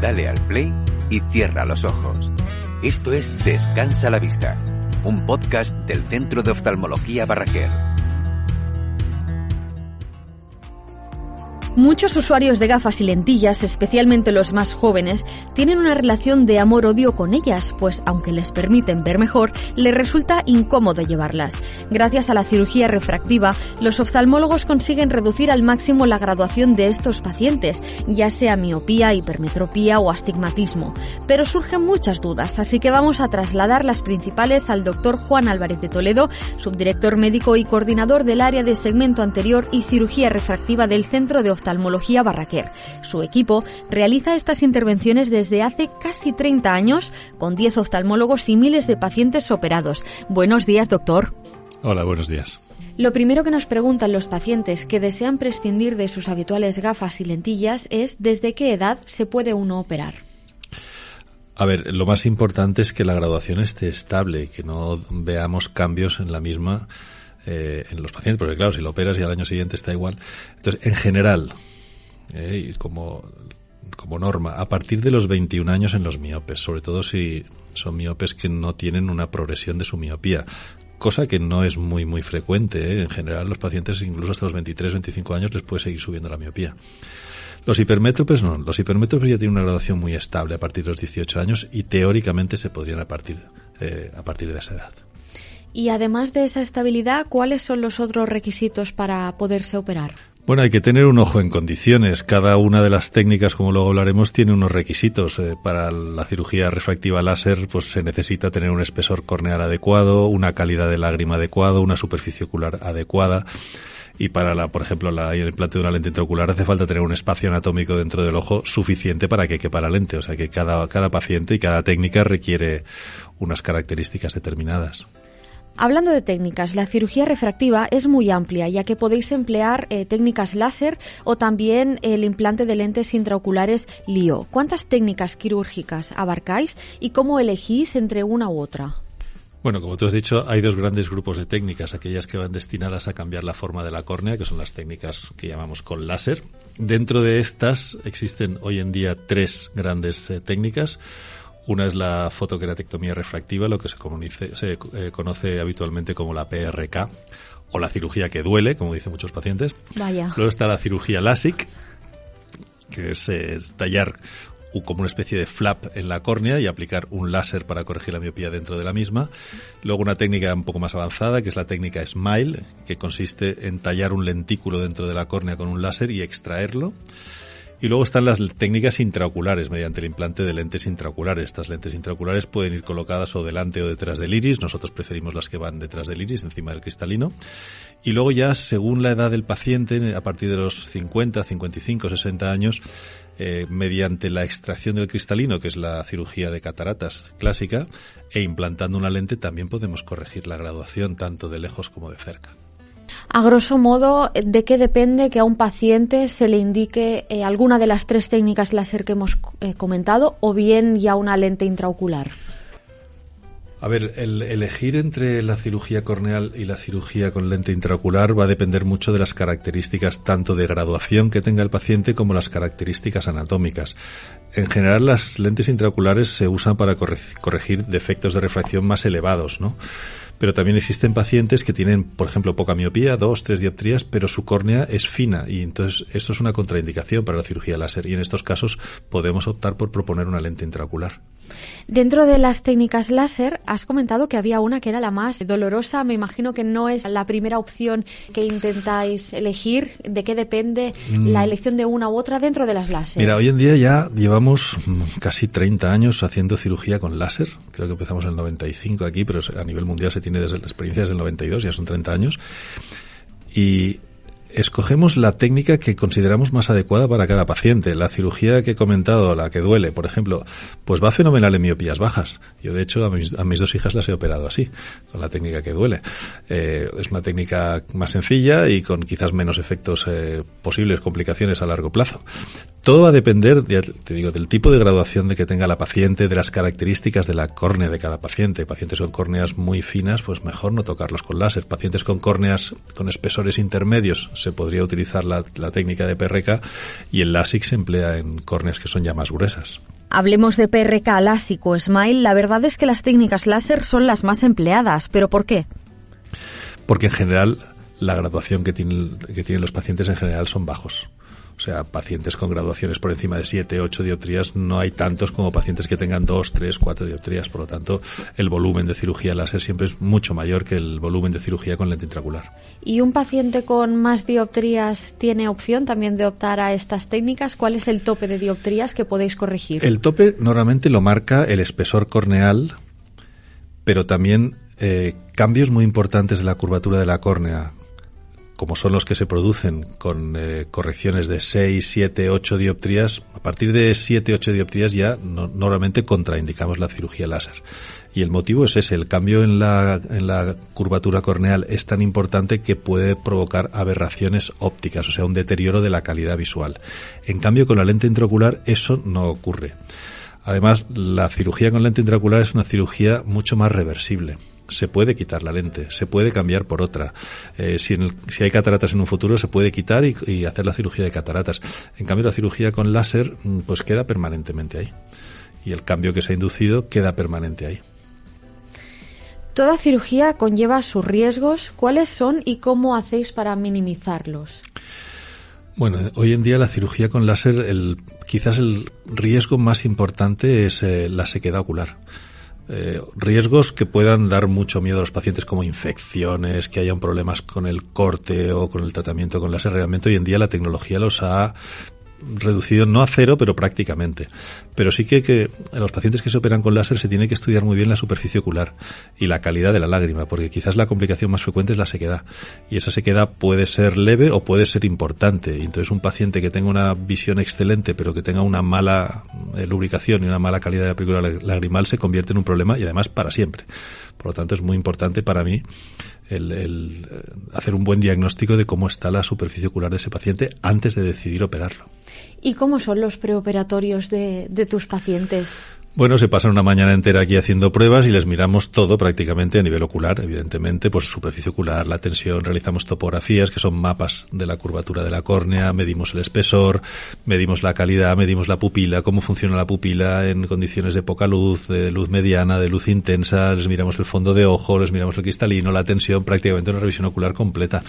dale al play y cierra los ojos. Esto es Descansa la Vista, un podcast del Centro de Oftalmología Barraquer. Muchos usuarios de gafas y lentillas, especialmente los más jóvenes, tienen una relación de amor-odio con ellas, pues aunque les permiten ver mejor, les resulta incómodo llevarlas. Gracias a la cirugía refractiva, los oftalmólogos consiguen reducir al máximo la graduación de estos pacientes, ya sea miopía, hipermetropía o astigmatismo. Pero surgen muchas dudas, así que vamos a trasladar las principales al doctor Juan Álvarez de Toledo, subdirector médico y coordinador del área de segmento anterior y cirugía refractiva del Centro de Oftalmología Barraquer. Su equipo realiza estas intervenciones desde hace casi 30 años, con 10 oftalmólogos y miles de pacientes operados. Buenos días, doctor. Hola, buenos días. Lo primero que nos preguntan los pacientes que desean prescindir de sus habituales gafas y lentillas es ¿desde qué edad se puede uno operar? A ver, lo más importante es que la graduación esté estable, que no veamos cambios en la misma en los pacientes, porque claro, si lo operas y al año siguiente está igual. Entonces, en general, y como norma, a partir de los 21 años en los miopes, sobre todo si son miopes que no tienen una progresión de su miopía, cosa que no es muy frecuente. En general, los pacientes incluso hasta los 23, 25 años les puede seguir subiendo la miopía. Los hipermétropes no. Los hipermétropes ya tienen una graduación muy estable a partir de los 18 años y teóricamente se podrían a partir de esa edad. Y además de esa estabilidad, ¿cuáles son los otros requisitos para poderse operar? Bueno, hay que tener un ojo en condiciones. Cada una de las técnicas, como luego hablaremos, tiene unos requisitos. Para la cirugía refractiva láser, pues se necesita tener un espesor corneal adecuado, una calidad de lágrima adecuado, una superficie ocular adecuada. Y para por ejemplo, el implante de una lente intraocular hace falta tener un espacio anatómico dentro del ojo suficiente para que quepa la lente. O sea que cada paciente y cada técnica requiere unas características determinadas. Hablando de técnicas, la cirugía refractiva es muy amplia, ya que podéis emplear técnicas láser o también el implante de lentes intraoculares LIO. ¿Cuántas técnicas quirúrgicas abarcáis y cómo elegís entre una u otra? Bueno, como tú has dicho, hay dos grandes grupos de técnicas, aquellas que van destinadas a cambiar la forma de la córnea, que son las técnicas que llamamos con láser. Dentro de estas existen hoy en día tres grandes técnicas. Una es la fotoqueratectomía refractiva, lo que se conoce habitualmente como la PRK, o la cirugía que duele, como dicen muchos pacientes. Vaya. Luego está la cirugía LASIK, que es tallar como una especie de flap en la córnea y aplicar un láser para corregir la miopía dentro de la misma. Luego una técnica un poco más avanzada, que es la técnica SMILE, que consiste en tallar un lentículo dentro de la córnea con un láser y extraerlo. Y luego están las técnicas intraoculares, mediante el implante de lentes intraoculares. Estas lentes intraoculares pueden ir colocadas o delante o detrás del iris. Nosotros preferimos las que van detrás del iris, encima del cristalino. Y luego ya, según la edad del paciente, a partir de los 50, 55, 60 años, mediante la extracción del cristalino, que es la cirugía de cataratas clásica, e implantando una lente, también podemos corregir la graduación, tanto de lejos como de cerca. A grosso modo, ¿de qué depende que a un paciente se le indique alguna de las tres técnicas láser que hemos comentado o bien ya una lente intraocular? A ver, el elegir entre la cirugía corneal y la cirugía con lente intraocular va a depender mucho de las características tanto de graduación que tenga el paciente como las características anatómicas. En general, las lentes intraoculares se usan para corregir defectos de refracción más elevados, ¿no? Pero también existen pacientes que tienen, por ejemplo, poca miopía, 2, 3 dioptrías, pero su córnea es fina y entonces esto es una contraindicación para la cirugía láser y en estos casos podemos optar por proponer una lente intraocular. Dentro de las técnicas láser, has comentado que había una que era la más dolorosa. Me imagino que no es la primera opción que intentáis elegir. ¿De qué depende la elección de una u otra dentro de las láser? Mira, hoy en día ya llevamos casi 30 años haciendo cirugía con láser. Creo que empezamos en el 95 aquí, pero a nivel mundial se tiene desde la experiencia desde el 92, ya son 30 años. Y escogemos la técnica que consideramos más adecuada para cada paciente. La cirugía que he comentado, la que duele, por ejemplo, pues va fenomenal en miopías bajas. Yo, de hecho, a mis dos hijas las he operado así, con la técnica que duele. Es una técnica más sencilla y con quizás menos efectos posibles, complicaciones a largo plazo. Todo va a depender, del tipo de graduación de que tenga la paciente, de las características de la córnea de cada paciente. Pacientes con córneas muy finas, pues mejor no tocarlos con láser. Pacientes con córneas con espesores intermedios, se podría utilizar la técnica de PRK, y el LASIK se emplea en córneas que son ya más gruesas. Hablemos de PRK, LASIK o SMILE. La verdad es que las técnicas láser son las más empleadas. ¿Pero por qué? Porque en general la graduación que tienen los pacientes en general son bajos. O sea, pacientes con graduaciones por encima de 7, 8 dioptrías no hay tantos como pacientes que tengan 2, 3, 4 dioptrías. Por lo tanto, el volumen de cirugía láser siempre es mucho mayor que el volumen de cirugía con lente intraocular. ¿Y un paciente con más dioptrías tiene opción también de optar a estas técnicas? ¿Cuál es el tope de dioptrías que podéis corregir? El tope normalmente lo marca el espesor corneal, pero también cambios muy importantes de la curvatura de la córnea, como son los que se producen con correcciones de 6, 7, 8 dioptrías. A partir de 7, 8 dioptrías ya normalmente contraindicamos la cirugía láser. Y el motivo es ese, el cambio en la curvatura corneal es tan importante que puede provocar aberraciones ópticas, o sea, un deterioro de la calidad visual. En cambio, con la lente intraocular eso no ocurre. Además, la cirugía con lente intraocular es una cirugía mucho más reversible. Se puede quitar la lente, se puede cambiar por otra. Si hay cataratas en un futuro, se puede quitar y hacer la cirugía de cataratas. En cambio, la cirugía con láser pues queda permanentemente ahí. Y el cambio que se ha inducido queda permanente ahí. Toda cirugía conlleva sus riesgos. ¿Cuáles son y cómo hacéis para minimizarlos? Bueno, hoy en día la cirugía con láser, quizás el riesgo más importante es la sequedad ocular. Riesgos que puedan dar mucho miedo a los pacientes, como infecciones, que hayan problemas con el corte o con el tratamiento con láser. Realmente hoy en día la tecnología los ha reducido, no a cero, pero prácticamente. Pero sí que a los pacientes que se operan con láser se tiene que estudiar muy bien la superficie ocular y la calidad de la lágrima, porque quizás la complicación más frecuente es la sequedad. Y esa sequedad puede ser leve o puede ser importante. Y entonces un paciente que tenga una visión excelente, pero que tenga una mala lubricación y una mala calidad de la película lagrimal, se convierte en un problema, y además para siempre. Por lo tanto, es muy importante para mí el hacer un buen diagnóstico de cómo está la superficie ocular de ese paciente antes de decidir operarlo. ¿Y cómo son los preoperatorios de tus pacientes? Bueno, se pasan una mañana entera aquí haciendo pruebas y les miramos todo prácticamente a nivel ocular, evidentemente, pues superficie ocular, la tensión, realizamos topografías que son mapas de la curvatura de la córnea, medimos el espesor, medimos la calidad, medimos la pupila, cómo funciona la pupila en condiciones de poca luz, de luz mediana, de luz intensa, les miramos el fondo de ojo, les miramos el cristalino, la tensión, prácticamente una revisión ocular completa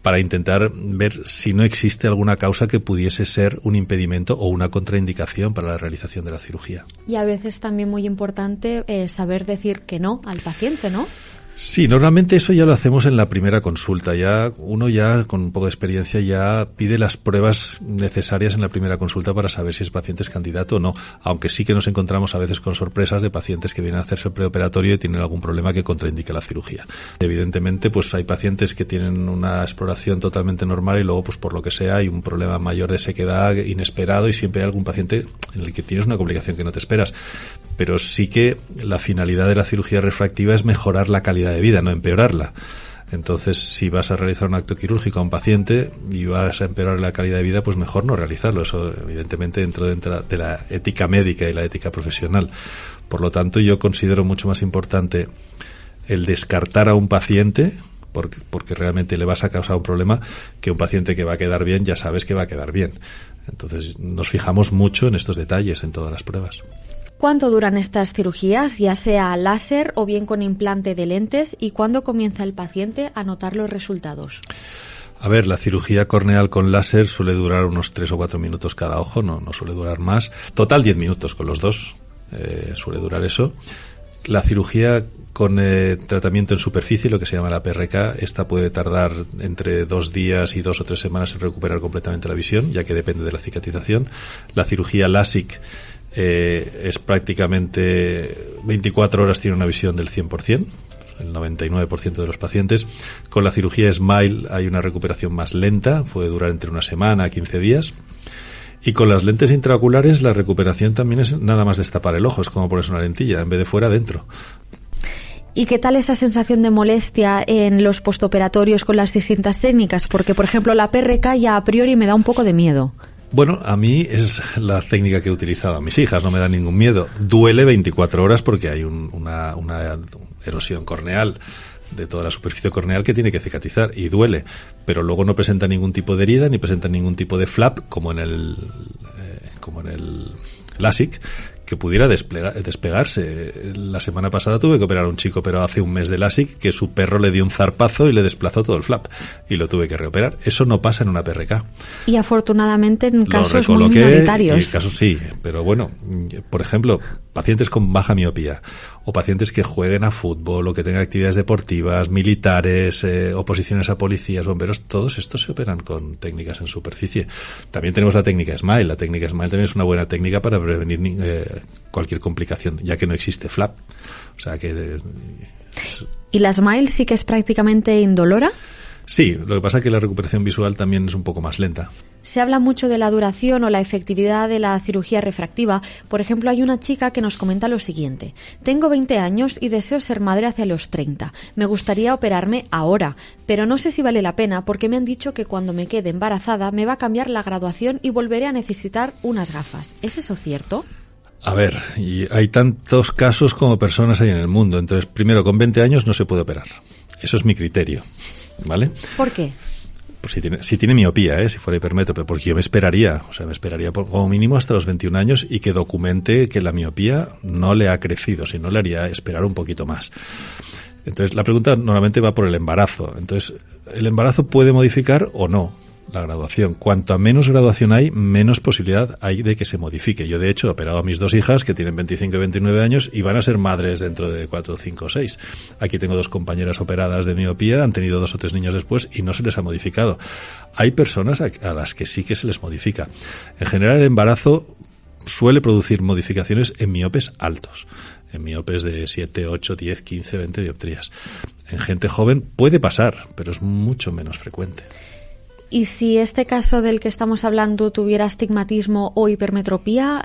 para intentar ver si no existe alguna causa que pudiese ser un impedimento o una contraindicación para la realización de la cirugía. Y a veces es también muy importante saber decir que no al paciente, ¿no? Sí, normalmente eso ya lo hacemos en la primera consulta. Uno con un poco de experiencia ya pide las pruebas necesarias en la primera consulta para saber si el paciente es candidato o no. Aunque sí que nos encontramos a veces con sorpresas de pacientes que vienen a hacerse el preoperatorio y tienen algún problema que contraindique la cirugía. Evidentemente, pues hay pacientes que tienen una exploración totalmente normal y luego, pues por lo que sea, hay un problema mayor de sequedad inesperado y siempre hay algún paciente en el que tienes una complicación que no te esperas. Pero sí que la finalidad de la cirugía refractiva es mejorar la calidad de vida, no empeorarla. Entonces, si vas a realizar un acto quirúrgico a un paciente y vas a empeorar la calidad de vida, pues mejor no realizarlo. Eso, evidentemente, dentro de la ética médica y la ética profesional. Por lo tanto, yo considero mucho más importante el descartar a un paciente, porque realmente le vas a causar un problema, que un paciente que va a quedar bien, ya sabes que va a quedar bien. Entonces, nos fijamos mucho en estos detalles en todas las pruebas. ¿Cuánto duran estas cirugías, ya sea láser o bien con implante de lentes, y cuándo comienza el paciente a notar los resultados? A ver, la cirugía corneal con láser suele durar unos 3 o 4 minutos cada ojo, no suele durar más. Total 10 minutos con los dos, suele durar eso. La cirugía con tratamiento en superficie, lo que se llama la PRK, esta puede tardar entre 2 días y 2 o 3 semanas en recuperar completamente la visión, ya que depende de la cicatrización. La cirugía LASIK es prácticamente 24 horas, tiene una visión del 100%, el 99% de los pacientes. Con la cirugía SMILE hay una recuperación más lenta, puede durar entre una semana a 15 días. Y con las lentes intraoculares la recuperación también es nada más destapar el ojo, es como ponerse una lentilla, en vez de fuera, dentro. ¿Y qué tal esa sensación de molestia en los postoperatorios con las distintas técnicas? Porque, por ejemplo, la PRK ya a priori me da un poco de miedo. Bueno, a mí es la técnica que he utilizado a mis hijas, no me da ningún miedo. Duele 24 horas porque hay una erosión corneal de toda la superficie corneal que tiene que cicatrizar y duele, pero luego no presenta ningún tipo de herida ni presenta ningún tipo de flap como en el LASIK, que pudiera despegarse. La semana pasada tuve que operar a un chico, pero hace un mes de LASIK, que su perro le dio un zarpazo y le desplazó todo el flap y lo tuve que reoperar. Eso no pasa en una PRK. Y afortunadamente en casos muy minoritarios. Y casos sí, pero bueno, por ejemplo, pacientes con baja miopía o pacientes que jueguen a fútbol o que tengan actividades deportivas, militares, oposiciones a policías, bomberos, todos estos se operan con técnicas en superficie. También tenemos la técnica SMILE. La técnica SMILE también es una buena técnica para prevenir cualquier complicación, ya que no existe flap. O sea que... ¿Y la SMILE sí que es prácticamente indolora? Sí, lo que pasa es que la recuperación visual también es un poco más lenta. Se habla mucho de la duración o la efectividad de la cirugía refractiva. Por ejemplo, hay una chica que nos comenta lo siguiente. Tengo 20 años y deseo ser madre hacia los 30. Me gustaría operarme ahora, pero no sé si vale la pena porque me han dicho que cuando me quede embarazada me va a cambiar la graduación y volveré a necesitar unas gafas. ¿Es eso cierto? A ver, y hay tantos casos como personas hay en el mundo. Entonces, primero, con 20 años no se puede operar. Eso es mi criterio, ¿vale? ¿Por qué? Pues si tiene miopía, si fuera hipermétrope, porque yo me esperaría como mínimo hasta los 21 años y que documente que la miopía no le ha crecido, si no le haría esperar un poquito más. Entonces, la pregunta normalmente va por el embarazo. Entonces, ¿el embarazo puede modificar o no la graduación? Cuanto a menos graduación hay, menos posibilidad hay de que se modifique. Yo, de hecho, he operado a mis dos hijas que tienen 25 y 29 años y van a ser madres dentro de 4, 5 o 6. Aquí tengo 2 compañeras operadas de miopía, han tenido 2 o 3 niños después y no se les ha modificado. Hay personas a las que sí que se les modifica. En general, el embarazo suele producir modificaciones en miopes altos, en miopes de 7, 8, 10, 15, 20 dioptrías. En gente joven puede pasar, pero es mucho menos frecuente. Y si este caso del que estamos hablando tuviera astigmatismo o hipermetropía,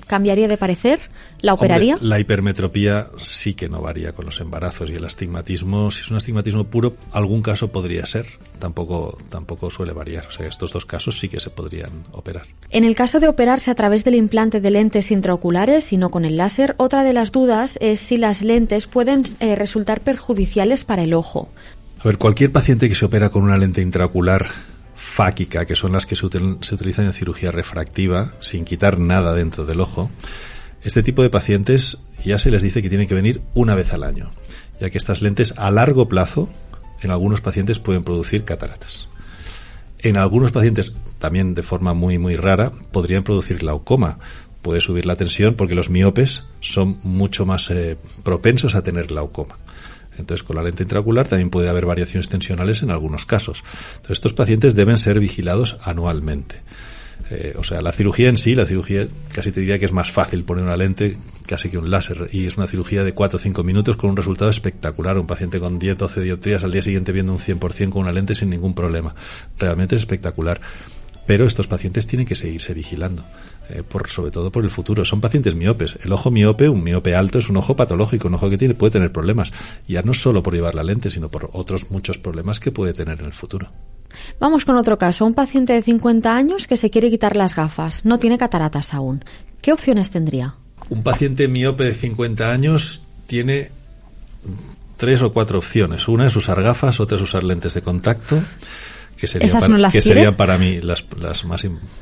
¿cambiaría de parecer? ¿La operaría? Hombre, la hipermetropía sí que no varía con los embarazos, y el astigmatismo, si es un astigmatismo puro, algún caso podría ser. Tampoco suele variar. O sea, estos dos casos sí que se podrían operar. En el caso de operarse a través del implante de lentes intraoculares y no con el láser, otra de las dudas es si las lentes pueden resultar perjudiciales para el ojo. A ver, cualquier paciente que se opera con una lente intraocular fáquica, que son las que se utilizan en cirugía refractiva, sin quitar nada dentro del ojo, este tipo de pacientes ya se les dice que tienen que venir una vez al año, ya que estas lentes a largo plazo en algunos pacientes pueden producir cataratas. En algunos pacientes, también de forma muy muy rara, podrían producir glaucoma. Puede subir la tensión porque los miopes son mucho más propensos a tener glaucoma. Entonces, con la lente intraocular también puede haber variaciones tensionales en algunos casos. Entonces, estos pacientes deben ser vigilados anualmente. O sea, la cirugía en sí, casi te diría que es más fácil poner una lente casi que un láser, y es una cirugía de 4 o 5 minutos con un resultado espectacular. Un paciente con 10, 12 dioptrías al día siguiente viendo un 100% con una lente sin ningún problema. Realmente es espectacular. Pero estos pacientes tienen que seguirse vigilando, sobre todo por el futuro. Son pacientes miopes. El ojo miope, un miope alto, es un ojo patológico, un ojo que puede tener problemas. Ya no solo por llevar la lente, sino por otros muchos problemas que puede tener en el futuro. Vamos con otro caso. Un paciente de 50 años que se quiere quitar las gafas. No tiene cataratas aún. ¿Qué opciones tendría? Un paciente miope de 50 años tiene 3 o 4 opciones. Una es usar gafas, otra es usar lentes de contacto, que serían para mí las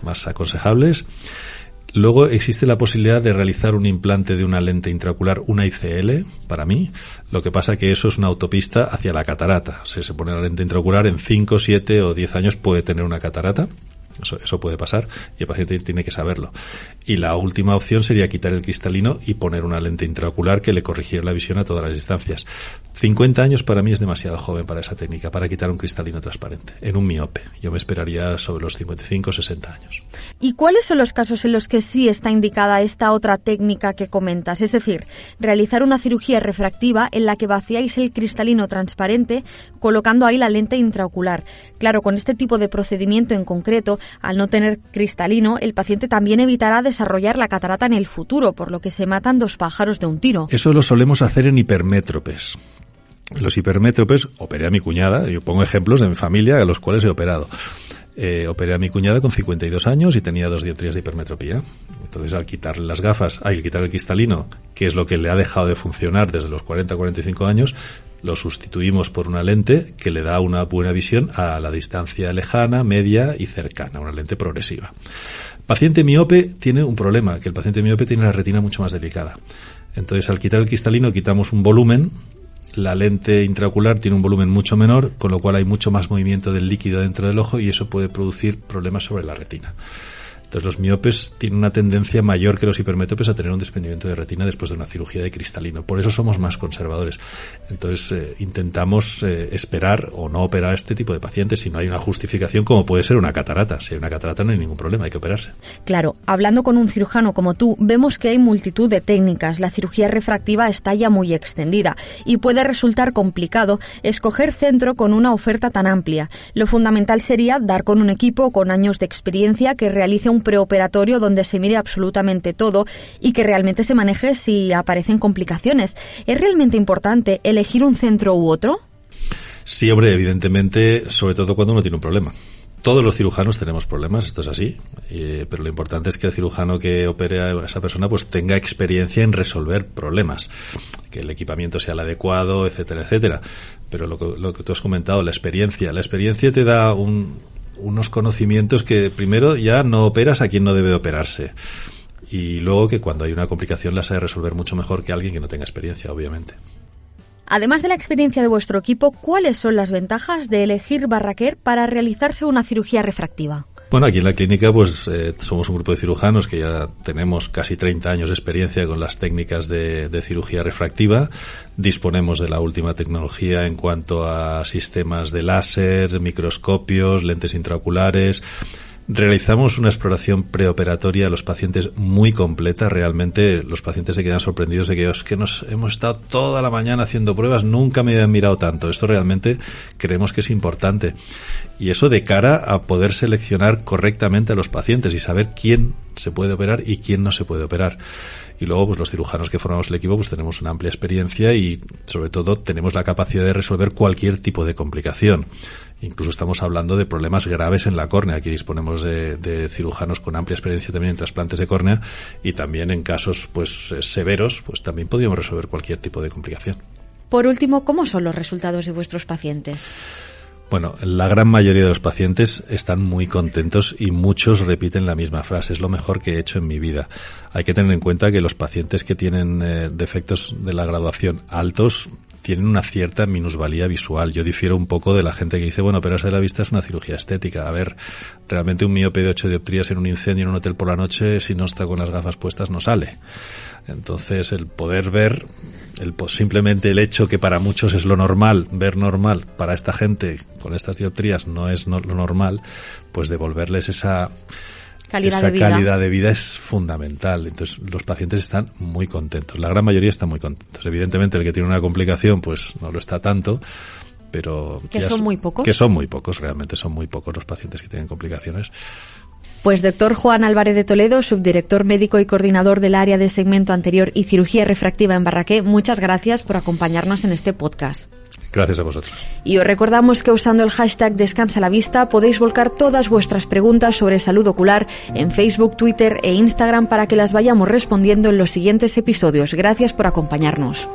más aconsejables. Luego existe la posibilidad de realizar un implante de una lente intraocular, una ICL, para mí. Lo que pasa que eso es una autopista hacia la catarata. Si se pone la lente intraocular, en 5, 7 o 10 años puede tener una catarata. Eso puede pasar y el paciente tiene que saberlo. Y la última opción sería quitar el cristalino y poner una lente intraocular que le corrigiera la visión a todas las distancias. 50 años para mí es demasiado joven para esa técnica, para quitar un cristalino transparente en un miope. Yo me esperaría sobre los 55 o 60 años. ¿Y cuáles son los casos en los que sí está indicada esta otra técnica que comentas? Es decir, realizar una cirugía refractiva en la que vaciáis el cristalino transparente colocando ahí la lente intraocular. Claro, con este tipo de procedimiento en concreto, al no tener cristalino, el paciente también evitará desarrollar la catarata en el futuro, por lo que se matan 2 pájaros de un tiro. Eso lo solemos hacer en hipermétropes. Los hipermétropes, operé a mi cuñada, yo pongo ejemplos de mi familia a los cuales he operado. Operé a mi cuñada con 52 años y tenía 2 dioptrías de hipermetropía. Entonces, al quitarle las gafas, al quitarle el cristalino, que es lo que le ha dejado de funcionar desde los 40 a 45 años, lo sustituimos por una lente que le da una buena visión a la distancia lejana, media y cercana, una lente progresiva. Paciente miope tiene un problema, que el paciente miope tiene la retina mucho más delicada. Entonces, al quitar el cristalino, quitamos un volumen. La lente intraocular tiene un volumen mucho menor, con lo cual hay mucho más movimiento del líquido dentro del ojo y eso puede producir problemas sobre la retina. Entonces los miopes tienen una tendencia mayor que los hipermétropes a tener un desprendimiento de retina después de una cirugía de cristalino. Por eso somos más conservadores. Entonces intentamos esperar o no operar a este tipo de pacientes si no hay una justificación, como puede ser una catarata. Si hay una catarata no hay ningún problema, hay que operarse. Claro, hablando con un cirujano como tú, vemos que hay multitud de técnicas. La cirugía refractiva está ya muy extendida y puede resultar complicado escoger centro con una oferta tan amplia. Lo fundamental sería dar con un equipo con años de experiencia que realice un preoperatorio donde se mire absolutamente todo y que realmente se maneje si aparecen complicaciones. ¿Es realmente importante elegir un centro u otro? Sí, hombre, evidentemente, sobre todo cuando uno tiene un problema. Todos los cirujanos tenemos problemas, esto es así, pero lo importante es que el cirujano que opere a esa persona pues tenga experiencia en resolver problemas, que el equipamiento sea el adecuado, etcétera, etcétera. Pero lo que tú has comentado, la experiencia te da unos conocimientos que primero ya no operas a quien no debe operarse y luego que cuando hay una complicación la sabe resolver mucho mejor que alguien que no tenga experiencia, obviamente. Además de la experiencia de vuestro equipo, ¿cuáles son las ventajas de elegir Barraquer para realizarse una cirugía refractiva? Bueno, aquí en la clínica pues somos un grupo de cirujanos que ya tenemos casi 30 años de experiencia con las técnicas de cirugía refractiva. Disponemos de la última tecnología en cuanto a sistemas de láser, microscopios, lentes intraoculares. Realizamos una exploración preoperatoria a los pacientes muy completa. Realmente los pacientes se quedan sorprendidos de que nos hemos estado toda la mañana haciendo pruebas, nunca me habían mirado tanto. Esto realmente creemos que es importante. Y eso de cara a poder seleccionar correctamente a los pacientes y saber quién se puede operar y quién no se puede operar. Y luego pues los cirujanos que formamos el equipo pues tenemos una amplia experiencia y sobre todo tenemos la capacidad de resolver cualquier tipo de complicación. Incluso estamos hablando de problemas graves en la córnea. Aquí disponemos de cirujanos con amplia experiencia también en trasplantes de córnea y también en casos pues severos pues también podríamos resolver cualquier tipo de complicación. Por último, ¿cómo son los resultados de vuestros pacientes? Bueno, la gran mayoría de los pacientes están muy contentos y muchos repiten la misma frase: es lo mejor que he hecho en mi vida. Hay que tener en cuenta que los pacientes que tienen defectos de la graduación altos tienen una cierta minusvalía visual. Yo difiero un poco de la gente que dice, bueno, operarse de la vista es una cirugía estética. A ver, realmente un miope de 8 dioptrías en un incendio en un hotel por la noche, si no está con las gafas puestas, no sale. Entonces, el poder ver, simplemente el hecho que para muchos es lo normal, ver normal, para esta gente con estas dioptrías no es lo normal, pues devolverles esa calidad de vida es fundamental. Entonces los pacientes están muy contentos, la gran mayoría están muy contentos. Evidentemente el que tiene una complicación pues no lo está tanto, pero que son muy pocos. Que son muy pocos, realmente son muy pocos los pacientes que tienen complicaciones. Pues doctor Juan Álvarez de Toledo, subdirector médico y coordinador del área de segmento anterior y cirugía refractiva en Barraquer, muchas gracias por acompañarnos en este podcast. Gracias a vosotros. Y os recordamos que usando el hashtag Descansa la Vista podéis volcar todas vuestras preguntas sobre salud ocular en Facebook, Twitter e Instagram para que las vayamos respondiendo en los siguientes episodios. Gracias por acompañarnos.